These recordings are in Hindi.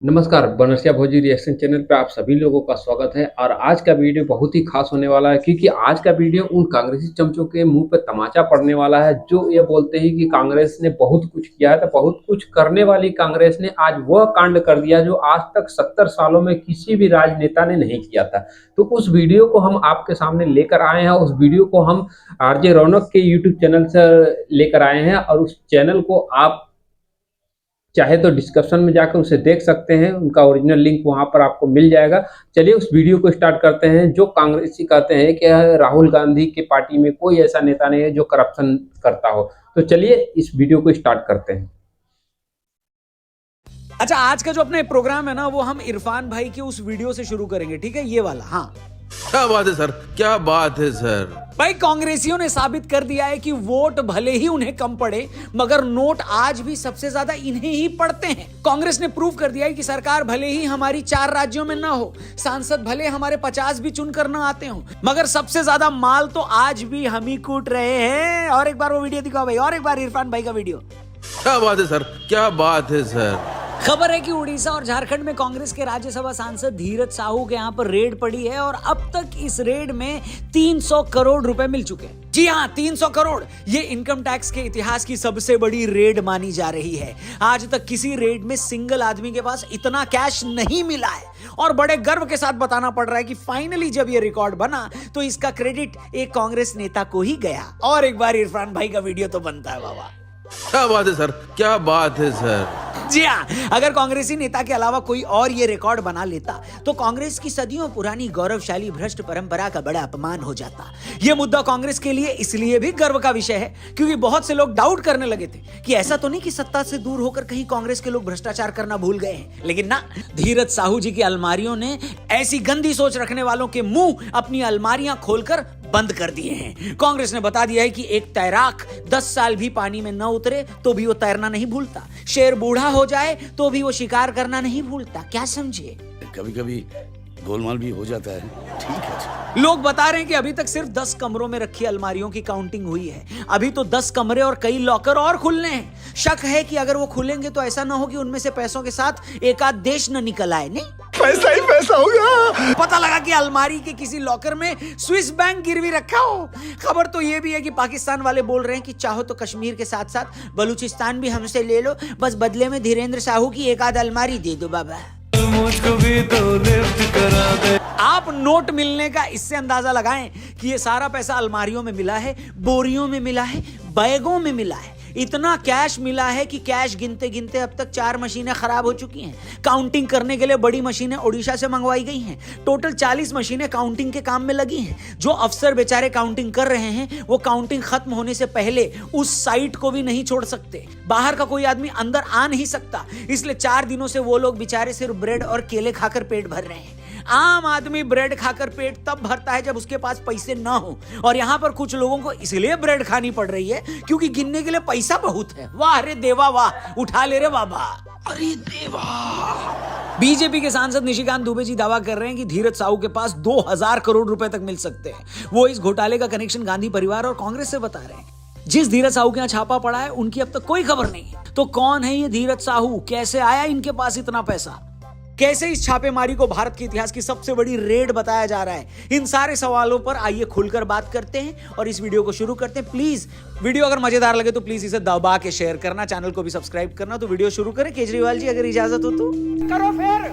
नमस्कार, बनरसिया भोजी रिएक्शन चैनल पे आप सभी लोगों का स्वागत है और आज का वीडियो बहुत ही खास होने वाला है क्योंकि आज का वीडियो उन कांग्रेसी चमचों के मुंह पे तमाचा पड़ने वाला है जो ये बोलते हैं कि कांग्रेस ने बहुत कुछ किया है। तो बहुत कुछ करने वाली कांग्रेस ने आज वह कांड कर दिया जो आज तक 70 सालों में किसी भी राजनेता ने नहीं किया था। तो उस वीडियो को हम आपके सामने लेकर आए हैं। उस वीडियो को हम आरजे रौनक के यूट्यूब चैनल से लेकर आए हैं और उस चैनल को आप चाहे तो डिस्क्रिप्शन में जाकर उसे देख सकते हैं। उनका ओरिजिनल लिंक वहां पर आपको मिल जाएगा। चलिए उस वीडियो को स्टार्ट करते हैं। जो कांग्रेसी कहते हैं कि राहुल गांधी की पार्टी में कोई ऐसा नेता नहीं है जो करप्शन करता हो, तो चलिए इस वीडियो को स्टार्ट करते हैं। अच्छा, आज का जो अपने प्रोग्राम है ना, वो हम इरफान भाई के उस वीडियो से शुरू करेंगे, ठीक है? ये वाला। हाँ, क्या बात है सर, क्या बात है सर। भाई, कांग्रेसियों ने साबित कर दिया है कि वोट भले ही उन्हें कम पड़े मगर नोट आज भी सबसे ज्यादा इन्हें ही पड़ते हैं। कांग्रेस ने प्रूव कर दिया है कि सरकार भले ही हमारी 4 राज्यों में ना हो, सांसद भले हमारे 50 भी चुनकर ना आते हो, मगर सबसे ज्यादा माल तो आज भी हम ही कूट रहे हैं। और एक बार वो वीडियो दिखाओ भाई, और एक बार इरफान भाई का वीडियो। क्या बात है सर, क्या बात है सर। खबर है कि उड़ीसा और झारखंड में कांग्रेस के राज्यसभा सांसद धीरज साहू के यहाँ पर रेड पड़ी है और अब तक इस रेड में 300 करोड़ रुपए मिल चुके हैं। जी हाँ, 300 करोड़। ये इनकम टैक्स के इतिहास की सबसे बड़ी रेड मानी जा रही है। आज तक किसी रेड में सिंगल आदमी के पास इतना कैश नहीं मिला है और बड़े गर्व के साथ बताना पड़ रहा है कि फाइनली जब ये रिकॉर्ड बना तो इसका क्रेडिट एक कांग्रेस नेता को ही गया। और एक बार इरफान भाई का वीडियो तो बनता है बाबा। क्या बात है सर, क्या बात है सर। जी हाँ, अगर कांग्रेसी नेता के अलावा कोई और ये रिकॉर्ड बना लेता तो कांग्रेस की सदियों पुरानी गौरवशाली भ्रष्ट परंपरा का बड़ा अपमान हो जाता। ये मुद्दा कांग्रेस के लिए इसलिए भी गर्व का विषय है क्योंकि बहुत से लोग डाउट करने लगे थे कि ऐसा तो नहीं कि सत्ता से दूर होकर कहीं कांग्रेस के लोग भ्रष्टाचार करना भूल गए हैं। लेकिन ना, धीरज साहू जी की अलमारियों ने ऐसी गंदी सोच रखने वालों के मुंह अपनी अलमारियां खोलकर बंद कर दिए हैं। कांग्रेस ने बता दिया है कि एक तैराक 10 साल भी पानी में न उतरे तो भी वो तैरना नहीं भूलता। शेर बूढ़ा हो जाए तो भी वो शिकार करना नहीं भूलता। क्या समझे? कभी कभी गोलमाल भी हो जाता है, ठीक है। लोग बता रहे हैं कि अभी तक सिर्फ 10 कमरों में रखी अलमारियों की काउंटिंग हुई है। अभी तो 10 कमरे और कई लॉकर और खुलने हैं। शक है कि अगर वो खुलेंगे तो ऐसा ना हो कि उनमें से पैसों के साथ एक आध देश न निकल आए। नहीं, पैसा ही पैसा होगा। पता लगा कि अलमारी के किसी लॉकर में स्विस बैंक गिरवी रखा हो। खबर तो ये भी है कि पाकिस्तान वाले बोल रहे हैं कि चाहो तो कश्मीर के साथ साथ बलूचिस्तान भी हमसे ले लो, बस बदले में धीरेन्द्र साहू की एक आध अलमारी दे दो बाबा। मुझको भी तो लिफ्ट करा दे। आप नोट मिलने का इससे अंदाजा लगाएं कि ये सारा पैसा अलमारियों में मिला है, बोरियों में मिला है, बैगों में मिला है। इतना कैश मिला है कि कैश गिनते गिनते अब तक 4 मशीनें खराब हो चुकी हैं। काउंटिंग करने के लिए बड़ी मशीनें ओडिशा से मंगवाई गई हैं। टोटल 40 मशीनें काउंटिंग के काम में लगी हैं। जो अफसर बेचारे काउंटिंग कर रहे हैं वो काउंटिंग खत्म होने से पहले उस साइट को भी नहीं छोड़ सकते। बाहर का कोई आदमी अंदर आ नहीं सकता, इसलिए 4 दिनों से वो लोग बेचारे सिर्फ ब्रेड और केले खाकर पेट भर रहे हैं। आम आदमी ब्रेड खाकर पेट तब भरता है जब उसके पास पैसे ना हो, और यहां पर कुछ लोगों को इसलिए ब्रेड खानी पड़ रही है क्योंकि गिनने के लिए पैसा बहुत है। वाह रे देवा वाह, उठा ले रे बाबा। अरे देवा। बीजेपी के सांसद निशिकांत दुबे जी दावा कर रहे हैं कि धीरज साहू के पास 2000 करोड़ रुपए तक मिल सकते हैं। वो इस घोटाले का कनेक्शन गांधी परिवार और कांग्रेस से बता रहे हैं। जिस धीरज साहू के यहाँ छापा पड़ा है उनकी अब तक कोई खबर नहीं है। तो कौन है ये धीरज साहू, कैसे आया इनके पास इतना पैसा, कैसे इस छापेमारी को भारत के इतिहास की सबसे बड़ी रेड बताया जा रहा है? इन सारे सवालों पर आइए खुलकर बात करते हैं और इस वीडियो को शुरू करते हैं। प्लीज वीडियो अगर मजेदार लगे तो प्लीज इसे दबा के शेयर करना, चैनल को भी सब्सक्राइब करना। तो वीडियो शुरू करें। केजरीवाल जी, अगर इजाजत हो तो करो फिर।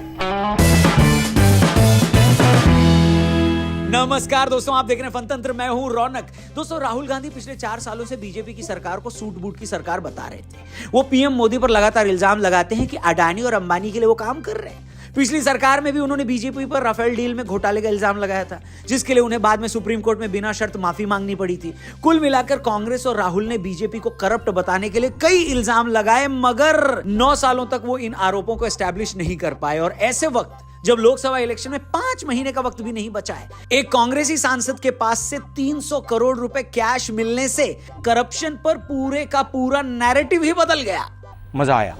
नमस्कार दोस्तों, आप देख रहे हैं फनतंत्र, मैं हूं रौनक। दोस्तों, राहुल गांधी पिछले 4 सालों से बीजेपी की सरकार को सूट बूट की सरकार बता रहे थे। वो पीएम मोदी पर लगातार इल्जाम लगाते हैं कि अडानी और अंबानी के लिए वो काम कर रहे हैं। पिछली सरकार में भी उन्होंने बीजेपी पर राफेल डील में घोटाले का इल्जाम लगाया था, जिसके लिए उन्हें बाद में सुप्रीम कोर्ट में बिना शर्त माफी मांगनी पड़ी थी। कुल मिलाकर कांग्रेस और राहुल ने बीजेपी को करप्ट बताने के लिए कई इल्जाम लगाए, मगर 9 सालों तक वो इन आरोपों को एस्टैब्लिश नहीं कर पाए। और ऐसे वक्त जब लोकसभा इलेक्शन में 5 महीने का वक्त भी नहीं बचा है, एक कांग्रेसी सांसद के पास से 300 करोड़ रुपए कैश मिलने से करप्शन पर पूरे का पूरा नैरेटिव ही बदल गया। मजा आया,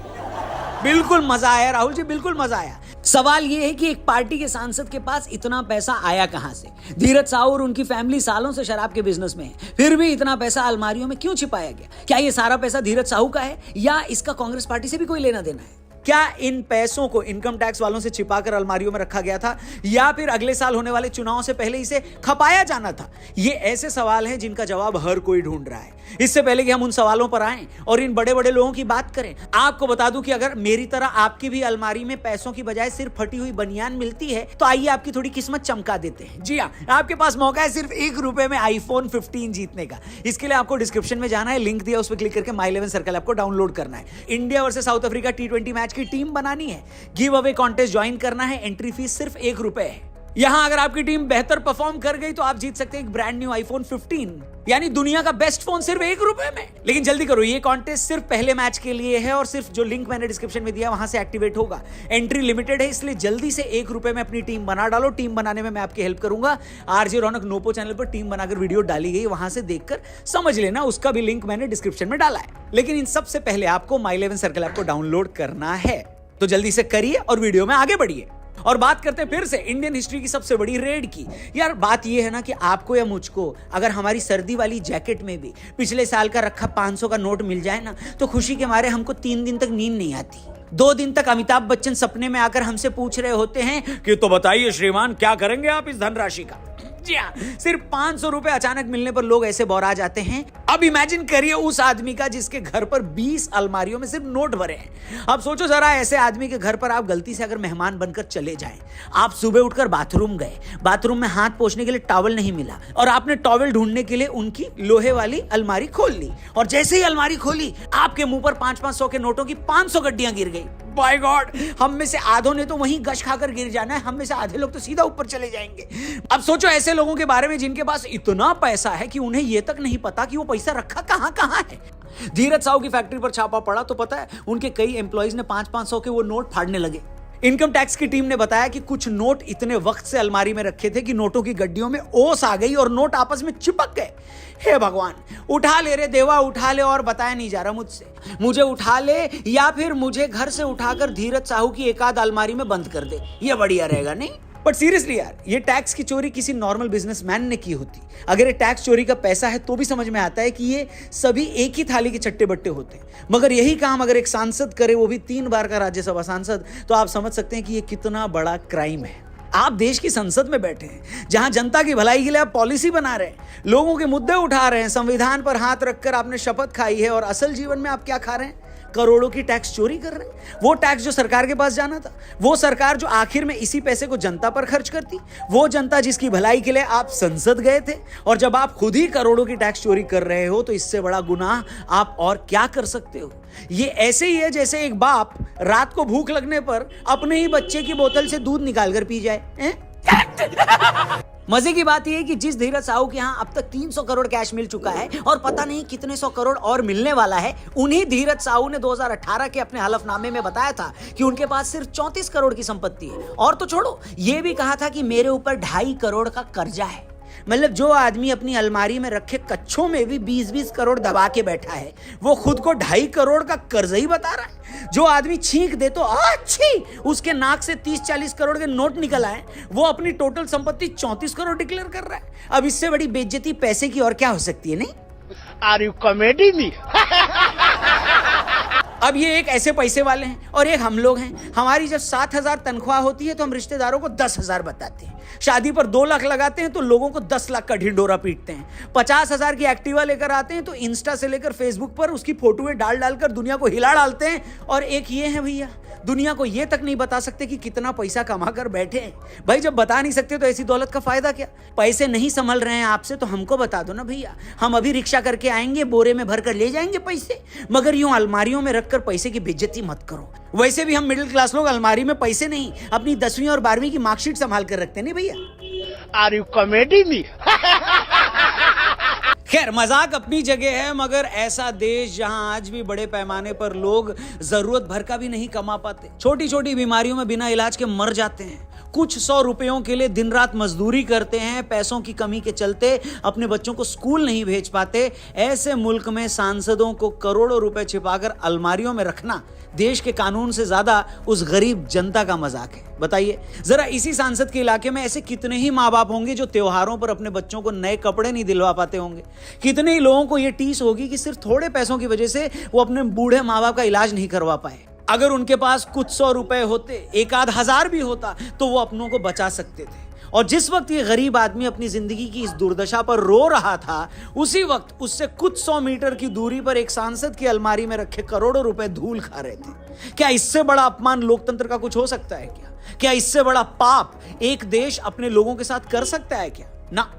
बिल्कुल मजा आया राहुल जी, बिल्कुल मजा आया। सवाल यह है कि एक पार्टी के सांसद के पास इतना पैसा आया कहां से? धीरज साहू और उनकी फैमिली सालों से शराब के बिजनेस में है, फिर भी इतना पैसा अलमारियों में क्यों छिपाया गया? क्या यह सारा पैसा धीरज साहू का है या इसका कांग्रेस पार्टी से भी कोई लेना देना है? क्या इन पैसों को इनकम टैक्स वालों से छिपाकर अलमारियों में रखा गया था या फिर अगले साल होने वाले चुनाव से पहले इसे खपाया जाना था? ये ऐसे सवाल हैं जिनका जवाब हर कोई ढूंढ रहा है। इससे पहले कि हम उन सवालों पर आएं और इन बड़े बड़े लोगों की बात करें, आपको बता दूं कि अगर मेरी तरह आपकी भी अलमारी में पैसों की बजाय सिर्फ फटी हुई बनियान मिलती है तो आइए आपकी थोड़ी किस्मत चमका देते हैं। जी हाँ, आपके पास मौका है सिर्फ ₹1 में iPhone 15 जीतने का। इसके लिए आपको डिस्क्रिप्शन में जाना है, लिंक दिया उस पर क्लिक करके My 11 सर्कल आपको डाउनलोड करना है। India versus south Africa T20 match की टीम बनानी है, गिव अवे कॉन्टेस्ट ज्वाइन करना है, एंट्री फीस सिर्फ ₹1 है। यहां अगर आपकी टीम बेहतर परफॉर्म कर गई तो आप जीत सकते हैं एक ब्रांड न्यू iPhone 15, यानी दुनिया का बेस्ट फोन सिर्फ ₹1 में। लेकिन जल्दी करो, ये कॉन्टेस्ट सिर्फ पहले मैच के लिए है और सिर्फ जो लिंक मैंने डिस्क्रिप्शन में दिया वहां से एक्टिवेट होगा। एंट्री लिमिटेड है, इसलिए जल्दी से ₹1 में अपनी टीम बना डालो। टीम बनाने में मैं आपकी हेल्प करूंगा। आरजे रौनक नोपो चैनल पर टीम बनाकर वीडियो डाली गई, वहां से देखकर समझ लेना, उसका भी लिंक मैंने डिस्क्रिप्शन में डाला है। लेकिन इन सबसे पहले आपको My 11 सर्कल आपको डाउनलोड करना है, तो जल्दी से करिए और वीडियो में आगे बढ़िए। और बात करते हैं फिर से इंडियन हिस्ट्री की सबसे बड़ी रेड की। यार बात यह है ना कि आपको या मुझको अगर हमारी सर्दी वाली जैकेट में भी पिछले साल का रखा 500 का नोट मिल जाए ना, तो खुशी के मारे हमको 3 दिन तक नींद नहीं आती। 2 दिन तक अमिताभ बच्चन सपने में आकर हमसे पूछ रहे होते हैं कि तो बताइए श्रीमान क्या करेंगे आप इस धनराशि का। जी हाँ, सिर्फ ₹500 अचानक मिलने पर लोग ऐसे बौरा जाते हैं। अब इमेजिन करिए उस आदमी का जिसके घर पर 20 अलमारियों में सिर्फ नोट भरे हैं। अब सोचो जरा, ऐसे आदमी के घर पर आप गलती से अगर मेहमान बनकर चले जाएं, आप सुबह उठकर बाथरूम गए, बाथरूम में हाथ पोंछने के लिए टॉवल नहीं मिला और आपने टॉवल ढूंढने के लिए उनकी लोहे वाली अलमारी खोल ली, और जैसे ही अलमारी खोली आपके मुंह पर 500-500 के नोटों की 500 गड्डियां गिर गई। बाय गॉड, हम में से आधों ने तो वहीं गश खाकर गिर जाना है, हम में से आधे लोग तो सीधा ऊपर चले जाएंगे। अब सोचो ऐसे लोगों के बारे में जिनके पास इतना पैसा है कि उन्हें यह तक नहीं पता कि वो पैसा रखा कहां है। धीरज साहू की फैक्ट्री पर छापा पड़ा तो पता है उनके कई एम्प्लॉइज ने 500-500 के वो नोट फाड़ने लगे। इनकम टैक्स की टीम ने बताया कि कुछ नोट इतने वक्त से अलमारी में रखे थे कि नोटों की गड्डियों में ओस आ गई और नोट आपस में चिपक गए। हे भगवान, उठा ले रे देवा, उठा ले, और बताया नहीं जा रहा मुझसे। मुझे उठा ले या फिर मुझे घर से उठाकर धीरज साहू की एक आध अलमारी में बंद कर दे, ये बढ़िया रहेगा नहीं? बट सीरियसली यार, ये टैक्स की चोरी किसी नॉर्मल बिजनेसमैन ने की होती, अगर ये टैक्स चोरी का पैसा है तो भी समझ में आता है कि ये सभी एक ही थाली के चट्टे बट्टे होते हैं। मगर यही काम अगर एक सांसद करे, वो भी 3 बार का राज्यसभा सांसद, तो आप समझ सकते हैं कि ये कितना बड़ा क्राइम है। आप देश की संसद में बैठे हैं, जहां जनता की भलाई के लिए आप पॉलिसी बना रहे हैं, लोगों के मुद्दे उठा रहे हैं, संविधान पर हाथ रखकर आपने शपथ खाई है, और असल जीवन में आप क्या खा रहे हैं? करोड़ों की टैक्स चोरी कर रहे हैं। वो टैक्स जो सरकार के पास जाना था, वो सरकार जो आखिर में इसी पैसे को जनता पर खर्च करती, वो जनता जिसकी भलाई के लिए आप संसद गए थे। और जब आप खुद ही करोड़ों की टैक्स चोरी कर रहे हो तो इससे बड़ा गुनाह आप और क्या कर सकते हो? ये ऐसे ही है जैसे एक बाप रात को भूख लगने पर अपने ही बच्चे की बोतल से दूध निकाल कर पी जाए। मजे की बात यह है कि जिस धीरज साहू के यहाँ अब तक 300 करोड़ कैश मिल चुका है और पता नहीं कितने 100 करोड़ और मिलने वाला है, उन्हीं धीरज साहू ने 2018 के अपने हलफनामे में बताया था कि उनके पास सिर्फ 34 करोड़ की संपत्ति है। और तो छोड़ो, ये भी कहा था कि मेरे ऊपर 2.5 करोड़ का कर्जा है। मतलब जो आदमी अपनी अलमारी में रखे कच्छों में भी 20-20 करोड़ दबा के बैठा है, वो खुद को 2.5 करोड़ का कर्ज ही बता रहा है। जो आदमी छींक दे तो अच्छी उसके नाक से 30-40 करोड़ के नोट निकल आए, वो अपनी टोटल संपत्ति 34 करोड़ डिक्लेयर कर रहा है। अब इससे बड़ी बेइज्जती पैसे की और क्या हो सकती है, नहीं? Are you comedy me? अब ये एक ऐसे पैसे वाले हैं और एक हम लोग हैं। हमारी जब 7,000 तनख्वाह होती है तो हम रिश्तेदारों को 10,000 बताते हैं। शादी पर 2 लाख लगाते हैं तो लोगों को 10 लाख का ढिंडोरा पीटते हैं। 50,000 की एक्टिवा लेकर आते हैं तो इंस्टा से लेकर फेसबुक पर उसकी फोटोएं डालकर दुनिया को हिला डालते हैं। और एक ये है भैया, दुनिया को ये तक नहीं बता सकते कि कितना पैसा कमा कर बैठे हैं। भाई जब बता नहीं सकते तो ऐसी दौलत का फायदा क्या? पैसे नहीं संभल रहे हैं आपसे तो हमको बता दो ना भैया, हम अभी रिक्शा करके आएंगे, बोरे में भरकर ले जाएंगे पैसे। मगर यूं अलमारियों में रखकर पैसे की बेइज्जती मत करो। वैसे भी हम मिडिल क्लास लोग अलमारी में पैसे नहीं, अपनी 10वीं और 12वीं की मार्कशीट संभाल कर रखते नहीं भैया। Are you comedy me? खैर मजाक अपनी जगह है, मगर ऐसा देश जहां आज भी बड़े पैमाने पर लोग जरूरत भर का भी नहीं कमा पाते, छोटी छोटी बीमारियों में बिना इलाज के मर जाते हैं, कुछ 100 रुपयों के लिए दिन रात मजदूरी करते हैं, पैसों की कमी के चलते अपने बच्चों को स्कूल नहीं भेज पाते, ऐसे मुल्क में सांसदों को करोड़ों रुपए छिपाकर अलमारियों में रखना देश के कानून से ज्यादा उस गरीब जनता का मजाक है। बताइए जरा, इसी सांसद के इलाके में ऐसे कितने ही माँ बाप होंगे जो त्योहारों पर अपने बच्चों को नए कपड़े नहीं दिलवा पाते होंगे? कितने ही लोगों को यह टीस होगी कि सिर्फ थोड़े पैसों की वजह से वो अपने बूढ़े माँ बाप का इलाज नहीं करवा पाए। अगर उनके पास कुछ 100 रुपए होते, एक आध हजार भी होता, तो वो अपनों को बचा सकते थे। और जिस वक्त ये गरीब आदमी अपनी जिंदगी की इस दुर्दशा पर रो रहा था, उसी वक्त उससे कुछ 100 मीटर की दूरी पर एक सांसद की अलमारी में रखे करोड़ों रुपए धूल खा रहे थे। क्या इससे बड़ा अपमान लोकतंत्र का कुछ हो सकता है क्या इससे बड़ा पाप एक देश अपने लोगों के साथ कर सकता है क्या? ना,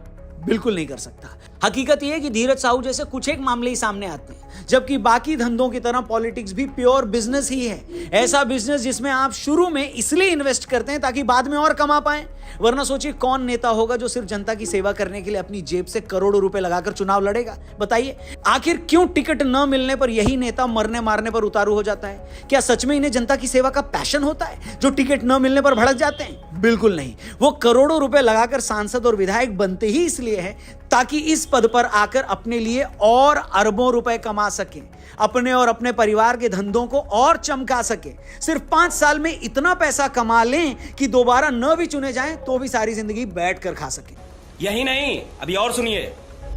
बिल्कुल नहीं कर सकता। हकीकत यह है कि धीरज साहू जैसे कुछ एक मामले ही सामने आते हैं, जबकि बाकी धंधों की तरह पॉलिटिक्स भी प्योर बिजनेस ही है। ऐसा बिजनेस जिसमें आप शुरू में इसलिए इन्वेस्ट करते हैं ताकि बाद में और कमा पाएं। वरना सोचिए कौन नेता होगा जो सिर्फ जनता की सेवा करने के लिए अपनी जेब से करोड़ों रुपए लगाकर चुनाव लड़ेगा? बताइए, आखिर क्यों टिकट न मिलने पर यही नेता मरने मारने पर उतारू हो जाता है? क्या सच में इन्हें जनता की सेवा का पैशन होता है जो टिकट न मिलने पर भड़क जाते हैं? बिल्कुल नहीं। वो करोड़ों रुपए लगाकर सांसद और विधायक बनते ही इसलिए हैं ताकि इस पद पर आकर अपने लिए और अरबों रुपए कमा सकें, अपने और अपने परिवार के धंधों को और चमका सके। सिर्फ 5 साल में इतना पैसा कमा लें कि दोबारा न भी चुने जाएं तो भी सारी जिंदगी बैठ कर खा सके। यही नहीं, अभी और सुनिए।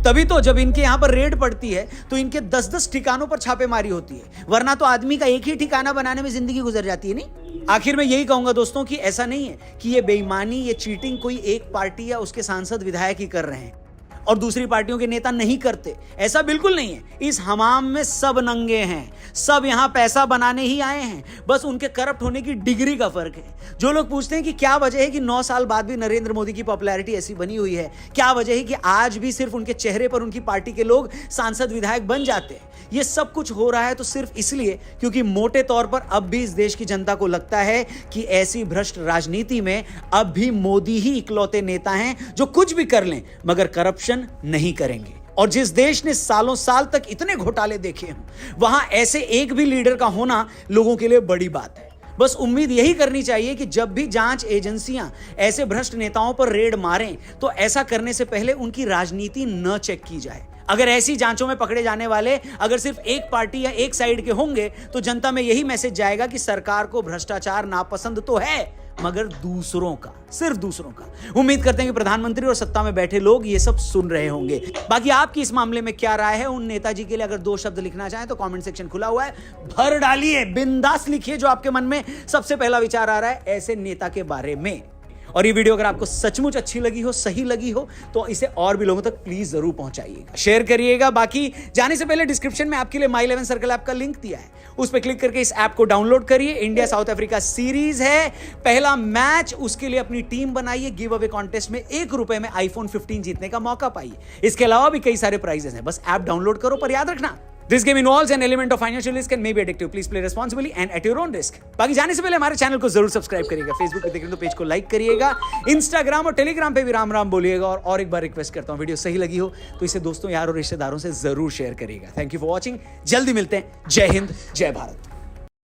तभी तो जब इनके यहां पर रेड पड़ती है तो इनके 10-10 ठिकानों पर छापेमारी होती है, वरना तो आदमी का एक ही ठिकाना बनाने में जिंदगी गुजर जाती है। नहीं, आखिर में यही कहूंगा दोस्तों कि ऐसा नहीं है कि ये बेईमानी, ये चीटिंग कोई एक पार्टी या उसके सांसद विधायक ही कर रहे हैं और दूसरी पार्टियों के नेता नहीं करते। ऐसा बिल्कुल नहीं है। इस हमाम में सब नंगे हैं, सब यहां पैसा बनाने ही आए हैं, बस उनके करप्ट होने की डिग्री का फर्क है। जो लोग पूछते हैं कि क्या वजह है कि 9 साल बाद भी नरेंद्र मोदी की पॉपुलैरिटी ऐसी बनी हुई है, क्या वजह है कि आज भी सिर्फ उनके चेहरे पर उनकी पार्टी के लोग सांसद विधायक बन जाते हैं, ये सब कुछ हो रहा है तो सिर्फ इसलिए क्योंकि मोटे तौर पर अब भी इस देश की जनता को लगता है कि ऐसी भ्रष्ट राजनीति में अब भी मोदी ही इकलौते नेता हैं जो कुछ भी कर लें मगर करप्शन नहीं करेंगे। और जिस देश ने सालों साल तक इतने घोटाले देखे हों, वहां ऐसे एक भी लीडर का होना लोगों के लिए बड़ी बात है। बस उम्मीद यही करनी चाहिए कि जब भी जांच एजेंसियां ऐसे भ्रष्ट नेताओं पर रेड मारें तो ऐसा करने से पहले उनकी राजनीति न चेक की जाए। अगर ऐसी जांचों में पकड़े जाने वाले अगर सिर्फ एक पार्टी या एक साइड के होंगे तो जनता में यही मैसेज जाएगा कि सरकार को भ्रष्टाचार नापसंद तो है मगर दूसरों का, सिर्फ दूसरों का। उम्मीद करते हैं कि प्रधानमंत्री और सत्ता में बैठे लोग ये सब सुन रहे होंगे। बाकी आपकी इस मामले में क्या राय है? उन नेताजी के लिए अगर 2 शब्द लिखना चाहें तो कमेंट सेक्शन खुला हुआ है, भर डालिए, बिंदास लिखिए जो आपके मन में सबसे पहला विचार आ रहा है ऐसे नेता के बारे में। और ये वीडियो अगर आपको सचमुच अच्छी लगी हो, सही लगी हो, तो इसे और भी लोगों तक प्लीज जरूर पहुंचाइएगा, शेयर करिएगा। बाकी जाने से पहले डिस्क्रिप्शन में आपके लिए माई 11 सर्कल ऐप का लिंक दिया है, उस पर क्लिक करके इस ऐप को डाउनलोड करिए। इंडिया साउथ अफ्रीका सीरीज है, पहला मैच, उसके लिए अपनी टीम बनाइए, गिव अवे कॉन्टेस्ट में ₹1 में iPhone 15 जीतने का मौका पाइए। इसके अलावा भी कई सारे प्राइजेस हैं, बस ऐप डाउनलोड करो। पर याद रखना, This game involves an element of financial risk and may be addictive. Please play responsibly and at your own risk. बाकी जाने से पहले हमारे चैनल को जरूर सब्सक्राइब करिएगा, फेसबुक पे देख रहे हो तो पेज को लाइक करिएगा, इंस्टाग्राम और टेलीग्राम पे भी राम राम बोलिएगा। और एक बार रिक्वेस्ट करता हूँ, वीडियो सही लगी हो तो इसे दोस्तों, यार और रिश्तेदारों से जरूर शेयर करिएगा। थैंक यू फॉर वॉचिंग, जल्दी मिलते हैं। जय हिंद, जय भारत।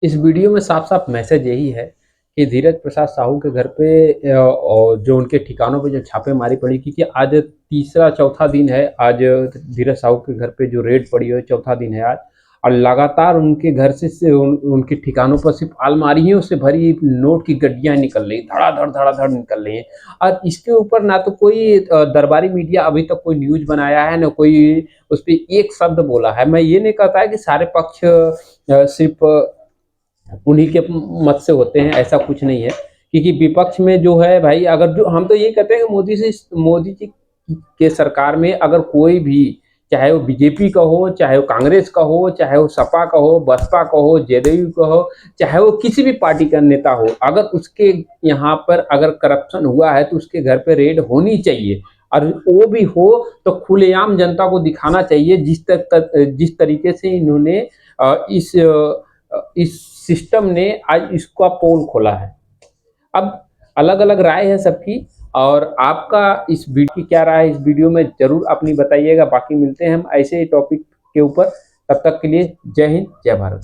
इस वीडियो में साफ साफ मैसेज यही है कि धीरज प्रसाद साहू के घर पे और जो उनके ठिकानों पे जो छापेमारी पड़ी, क्योंकि आज तीसरा चौथा दिन है, आज धीरज साहू के घर पे जो रेड पड़ी है चौथा दिन है आज, और लगातार उनके घर से उनके ठिकानों पर सिर्फ अलमारियों से भरी नोट की गड्डियां निकल रही, धड़ाधड़ निकल रही हैं। और इसके ऊपर ना तो कोई दरबारी मीडिया अभी तक कोई न्यूज बनाया है, ना कोई उस पर एक शब्द बोला है। मैं ये नहीं कहता है कि सारे पक्ष सिर्फ उन्हीं के मत से होते हैं, ऐसा कुछ नहीं है। क्योंकि विपक्ष में जो है भाई, अगर जो हम तो यही कहते हैं कि मोदी जी के सरकार में अगर कोई भी, चाहे वो बीजेपी का हो, चाहे वो कांग्रेस का हो, चाहे वो सपा का हो, बसपा का हो, जेडीयू का हो, चाहे वो किसी भी पार्टी का नेता हो, अगर उसके यहाँ पर अगर करप्शन हुआ है तो उसके घर पे रेड होनी चाहिए। और वो भी हो तो खुलेआम जनता को दिखाना चाहिए, जिस तरीके से इन्होंने इस सिस्टम ने आज इसका पोल खोला है। अब अलग अलग राय है सबकी, और आपका इस वीडियो की क्या राय है, इस वीडियो में जरूर अपनी बताइएगा। बाकी मिलते हैं हम ऐसे टॉपिक के ऊपर, तब तक के लिए जय हिंद, जय भारत।